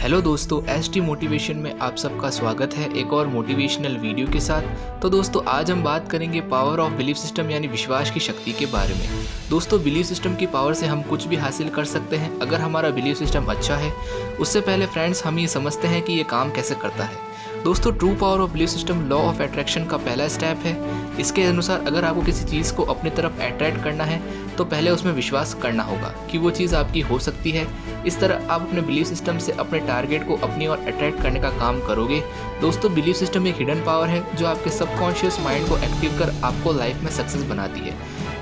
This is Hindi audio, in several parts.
हेलो दोस्तों, एसटी मोटिवेशन में आप सबका स्वागत है एक और मोटिवेशनल वीडियो के साथ। तो दोस्तों आज हम बात करेंगे पावर ऑफ बिलीफ सिस्टम यानी विश्वास की शक्ति के बारे में। दोस्तों बिलीफ सिस्टम की पावर से हम कुछ भी हासिल कर सकते हैं अगर हमारा बिलीफ सिस्टम अच्छा है। उससे पहले फ्रेंड्स हम ये समझते हैं कि ये काम कैसे करता है। दोस्तों true power of belief system law of attraction का पहला स्टेप है। इसके अनुसार अगर आपको किसी चीज़ को अपनी तरफ अट्रैक्ट करना है तो पहले उसमें विश्वास करना होगा कि वो चीज़ आपकी हो सकती है। इस तरह आप अपने बिलीफ सिस्टम से अपने टारगेट को अपनी ओर अट्रैक्ट करने का काम करोगे। दोस्तों बिलीफ सिस्टम एक हिडन पावर है जो आपके सबकॉन्शियस माइंड को एक्टिव कर आपको लाइफ में सक्सेस बनाती है।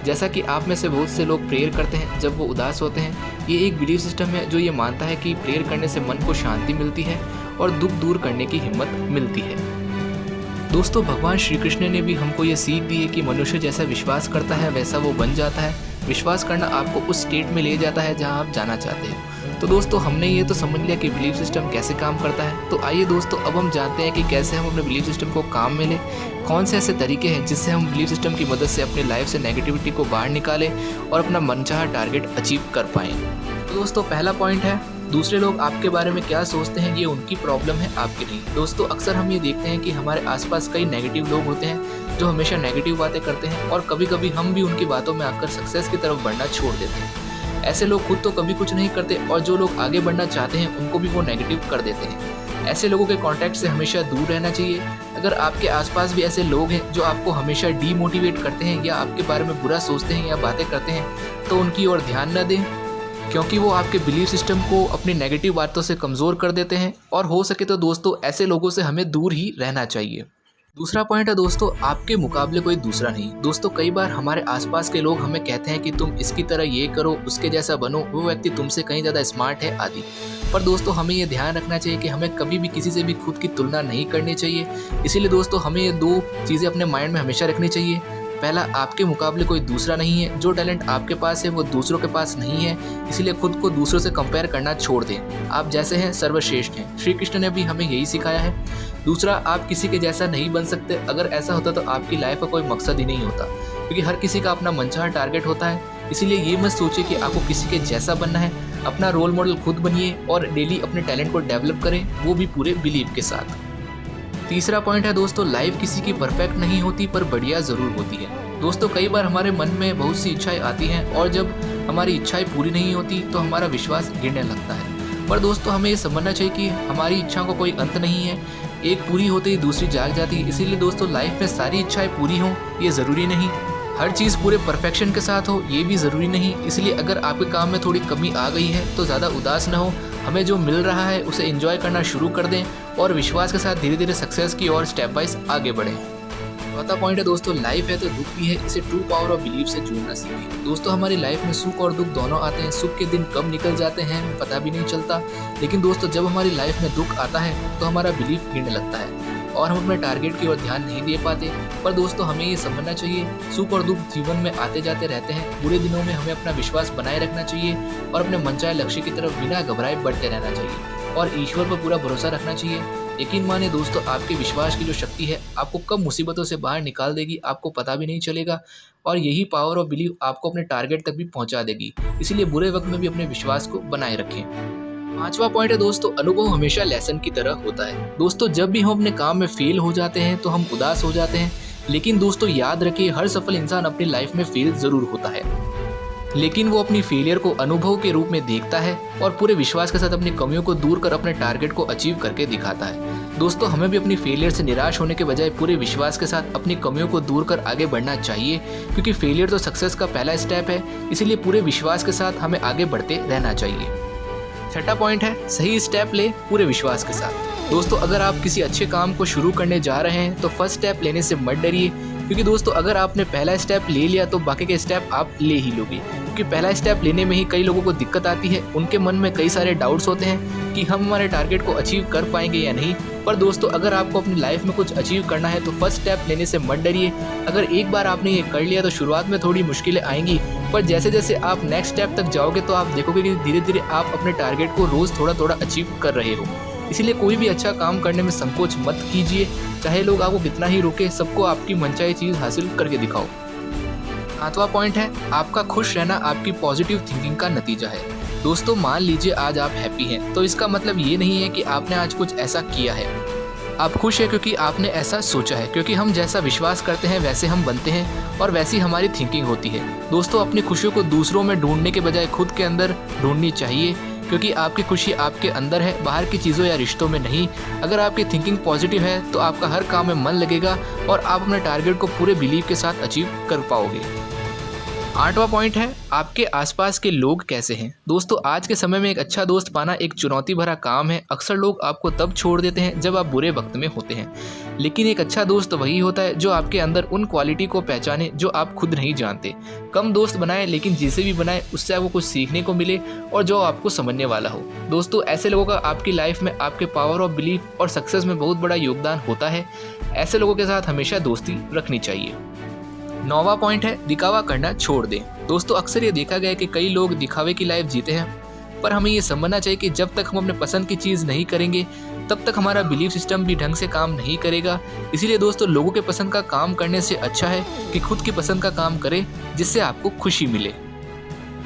जैसा कि आप में से बहुत से लोग प्रेयर करते हैं जब वो उदास होते हैं। ये एक बिलीफ सिस्टम है जो ये मानता है कि प्रेयर करने से मन को शांति मिलती है और दुख दूर करने की हिम्मत मिलती है। दोस्तों भगवान श्री कृष्ण ने भी हमको ये सीख दी है कि मनुष्य जैसा विश्वास करता है वैसा वो बन जाता है। विश्वास करना आपको उस स्टेट में ले जाता है जहां आप जाना चाहते हैं। तो दोस्तों हमने ये तो समझ लिया कि बिलीफ सिस्टम कैसे काम करता है। तो आइए दोस्तों अब हम जानते हैं कि कैसे हम अपने बिलीफ सिस्टम को काम में लें। कौन से ऐसे तरीके हैं जिससे हम बिलीफ सिस्टम की मदद से अपनी लाइफ से नेगेटिविटी को बाहर निकालें और अपना मनचाहा टारगेट अचीव कर पाएँ। तो दोस्तों पहला पॉइंट है, दूसरे लोग आपके बारे में क्या सोचते हैं ये उनकी प्रॉब्लम है, आपकी नहीं। दोस्तों अक्सर हम ये देखते हैं कि हमारे आसपास कई नेगेटिव लोग होते हैं जो हमेशा नेगेटिव बातें करते हैं और कभी कभी हम भी उनकी बातों में आकर सक्सेस की तरफ बढ़ना छोड़ देते हैं। ऐसे लोग खुद तो कभी कुछ नहीं करते और जो लोग आगे बढ़ना चाहते हैं उनको भी वो नेगेटिव कर देते हैं। ऐसे लोगों के कॉन्टैक्ट से हमेशा दूर रहना चाहिए। अगर आपके आसपास भी ऐसे लोग हैं जो आपको हमेशा डीमोटिवेट करते हैं या आपके बारे में बुरा सोचते हैं या बातें करते हैं तो उनकी ओर ध्यान न दें, क्योंकि वो आपके बिलीफ सिस्टम को अपनी नेगेटिव बातों से कमज़ोर कर देते हैं। और हो सके तो दोस्तों ऐसे लोगों से हमें दूर ही रहना चाहिए। दूसरा पॉइंट है दोस्तों, आपके मुकाबले कोई दूसरा नहीं। दोस्तों कई बार हमारे आसपास के लोग हमें कहते हैं कि तुम इसकी तरह ये करो, उसके जैसा बनो, वो व्यक्ति तुमसे कहीं ज़्यादा स्मार्ट है आदि। पर दोस्तों हमें ये ध्यान रखना चाहिए कि हमें कभी भी किसी से भी खुद की तुलना नहीं करनी चाहिए। इसीलिए दोस्तों हमें ये दो चीज़ें अपने माइंड में हमेशा रखनी चाहिए। पहला, आपके मुकाबले कोई दूसरा नहीं है। जो टैलेंट आपके पास है वो दूसरों के पास नहीं है, इसीलिए खुद को दूसरों से कंपेयर करना छोड़ दें। आप जैसे हैं सर्वश्रेष्ठ हैं। श्री कृष्ण ने भी हमें यही सिखाया है। दूसरा, आप किसी के जैसा नहीं बन सकते। अगर ऐसा होता तो आपकी लाइफ का कोई मकसद ही नहीं होता, क्योंकि हर किसी का अपना मनचाहा टारगेट होता है। इसीलिए ये मत सोचिए कि आपको किसी के जैसा बनना है। अपना रोल मॉडल खुद बनिए और डेली अपने टैलेंट को डेवलप करें, वो भी पूरे बिलीव के साथ। तीसरा पॉइंट है दोस्तों, लाइफ किसी की परफेक्ट नहीं होती पर बढ़िया ज़रूर होती है। दोस्तों कई बार हमारे मन में बहुत सी इच्छाएं आती हैं और जब हमारी इच्छाएं पूरी नहीं होती तो हमारा विश्वास गिरने लगता है। पर दोस्तों हमें ये समझना चाहिए कि हमारी इच्छाओं का कोई अंत नहीं है। एक पूरी होते ही दूसरी जाग जाती है। इसीलिए दोस्तों लाइफ में सारी इच्छाएं पूरी हों ये ज़रूरी नहीं। हर चीज़ पूरे परफेक्शन के साथ हो ये भी ज़रूरी नहीं। इसलिए अगर आपके काम में थोड़ी कमी आ गई है तो ज़्यादा उदास न हो। हमें जो मिल रहा है उसे एंजॉय करना शुरू कर दें और विश्वास के साथ धीरे धीरे सक्सेस की ओर स्टेप बाय आगे बढ़ें। चौथा पॉइंट है दोस्तों, लाइफ है तो दुख भी है। इसे ट्रू पावर ऑफ बिलीफ से जोड़ना सीखें। दोस्तों हमारी लाइफ में सुख और दुख दोनों आते हैं। सुख के दिन कब निकल जाते हैं पता भी नहीं चलता, लेकिन दोस्तों जब हमारी लाइफ में दुख आता है तो हमारा बिलीफ गिरने लगता है और हम अपने टारगेट की ओर ध्यान नहीं दे पाते। पर दोस्तों हमें ये समझना चाहिए, सुख और दुख जीवन में आते जाते रहते हैं। बुरे दिनों में हमें अपना विश्वास बनाए रखना चाहिए और अपने मनचाहे लक्ष्य की तरफ बिना घबराए बढ़ते रहना चाहिए और ईश्वर पर पूरा भरोसा रखना चाहिए। यकीन माने दोस्तों, आपके विश्वास की जो शक्ति है आपको कब मुसीबतों से बाहर निकाल देगी आपको पता भी नहीं चलेगा और यही पावर ऑफ बिलीव आपको अपने टारगेट तक भी पहुंचा देगी। इसलिए बुरे वक्त में भी अपने विश्वास को बनाए रखें। पांचवा पॉइंट है दोस्तों, अनुभव हमेशा लेसन की तरह होता है। दोस्तों जब भी हम अपने काम में फेल हो जाते हैं तो हम उदास हो जाते हैं, लेकिन दोस्तों याद रखिए हर सफल इंसान अपनी लाइफ में फेल जरूर होता है, लेकिन वो अपनी फेलियर को अनुभव के रूप में देखता है और पूरे विश्वास के साथ अपनी कमियों को दूर कर अपने टारगेट को अचीव करके दिखाता है। दोस्तों हमें भी अपनी फेलियर से निराश होने के बजाय पूरे विश्वास के साथ अपनी कमियों को दूर कर आगे बढ़ना चाहिए, क्योंकि फेलियर तो सक्सेस का पहला स्टेप है। इसीलिए पूरे विश्वास के साथ हमें आगे बढ़ते रहना चाहिए। छठा पॉइंट है, सही स्टेप ले पूरे विश्वास के साथ। दोस्तों अगर आप किसी अच्छे काम को शुरू करने जा रहे हैं तो फर्स्ट स्टेप लेने से मत डरिए, क्योंकि दोस्तों अगर आपने पहला स्टेप ले लिया तो बाकी के स्टेप आप ले ही लोगे। क्योंकि पहला स्टेप लेने में ही कई लोगों को दिक्कत आती है। उनके मन में कई सारे डाउट्स होते हैं कि हम हमारे टारगेट को अचीव कर पाएंगे या नहीं। पर दोस्तों अगर आपको अपनी लाइफ में कुछ अचीव करना है तो फर्स्ट स्टेप लेने से मत डरिए। अगर एक बार आपने ये कर लिया तो शुरुआत में थोड़ी मुश्किलें आएंगी, पर जैसे जैसे आप नेक्स्ट स्टेप तक जाओगे तो आप देखोगे कि धीरे धीरे आप अपने टारगेट को रोज़ थोड़ा थोड़ा अचीव कर रहे हो। इसलिए कोई भी अच्छा काम करने में संकोच मत कीजिए, चाहे लोग आपको कितना ही रोके, सबको आपकी मनचाही चीज़ हासिल करके दिखाओ। सातवां पॉइंट है, आपका खुश रहना आपकी पॉजिटिव थिंकिंग का नतीजा है। दोस्तों मान लीजिए आज आप हैप्पी हैं, तो इसका मतलब ये नहीं है कि आपने आज कुछ ऐसा किया है। आप खुश हैं क्योंकि आपने ऐसा सोचा है, क्योंकि हम जैसा विश्वास करते हैं वैसे हम बनते हैं और वैसी हमारी थिंकिंग होती है। दोस्तों अपनी खुशियों को दूसरों में ढूंढने के बजाय खुद के अंदर ढूंढनी चाहिए, क्योंकि आपकी खुशी आपके अंदर है, बाहर की चीज़ों या रिश्तों में नहीं। अगर आपकी थिंकिंग पॉजिटिव है तो आपका हर काम में मन लगेगा और आप अपने टारगेट को पूरे बिलीव के साथ अचीव कर पाओगे। 8वां पॉइंट है, आपके आसपास के लोग कैसे हैं। दोस्तों आज के समय में एक अच्छा दोस्त पाना एक चुनौती भरा काम है। अक्सर लोग आपको तब छोड़ देते हैं जब आप बुरे वक्त में होते हैं, लेकिन एक अच्छा दोस्त वही होता है जो आपके अंदर उन क्वालिटी को पहचाने जो आप खुद नहीं जानते। कम दोस्त बनाएं, लेकिन जिसे भी बनाएं उससे आपको कुछ सीखने को मिले और जो आपको समझने वाला हो। दोस्तों ऐसे लोगों का आपकी लाइफ में आपके पावर ऑफ बिलीफ और सक्सेस में बहुत बड़ा योगदान होता है। ऐसे लोगों के साथ हमेशा दोस्ती रखनी चाहिए। 9वां पॉइंट है, दिखावा करना छोड़ दें। दोस्तों अक्सर ये देखा गया है कि कई लोग दिखावे की लाइफ जीते हैं, पर हमें ये समझना चाहिए कि जब तक हम अपने पसंद की चीज़ नहीं करेंगे तब तक हमारा बिलीफ सिस्टम भी ढंग से काम नहीं करेगा। इसीलिए दोस्तों लोगों के पसंद का काम करने से अच्छा है कि खुद की पसंद का काम करें जिससे आपको खुशी मिले।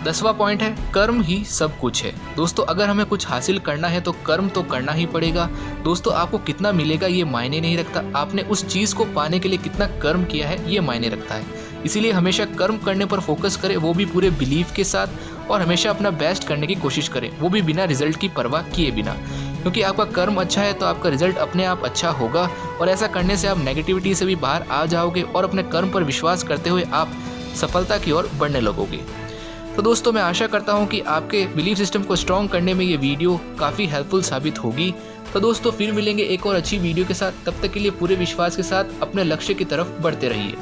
10वां पॉइंट है, कर्म ही सब कुछ है। दोस्तों अगर हमें कुछ हासिल करना है तो कर्म तो करना ही पड़ेगा। दोस्तों आपको कितना मिलेगा ये मायने नहीं रखता, आपने उस चीज़ को पाने के लिए कितना कर्म किया है ये मायने रखता है। इसीलिए हमेशा कर्म करने पर फोकस करें, वो भी पूरे बिलीव के साथ, और हमेशा अपना बेस्ट करने की कोशिश करें, वो भी बिना रिजल्ट की परवाह किए बिना। क्योंकि आपका कर्म अच्छा है तो आपका रिजल्ट अपने आप अच्छा होगा, और ऐसा करने से आप नेगेटिविटी से भी बाहर आ जाओगे और अपने कर्म पर विश्वास करते हुए आप सफलता की ओर बढ़ने लगोगे। तो दोस्तों मैं आशा करता हूँ कि आपके बिलीफ सिस्टम को स्ट्रॉन्ग करने में ये वीडियो काफ़ी हेल्पफुल साबित होगी। तो दोस्तों फिर मिलेंगे एक और अच्छी वीडियो के साथ, तब तक के लिए पूरे विश्वास के साथ अपने लक्ष्य की तरफ बढ़ते रहिए।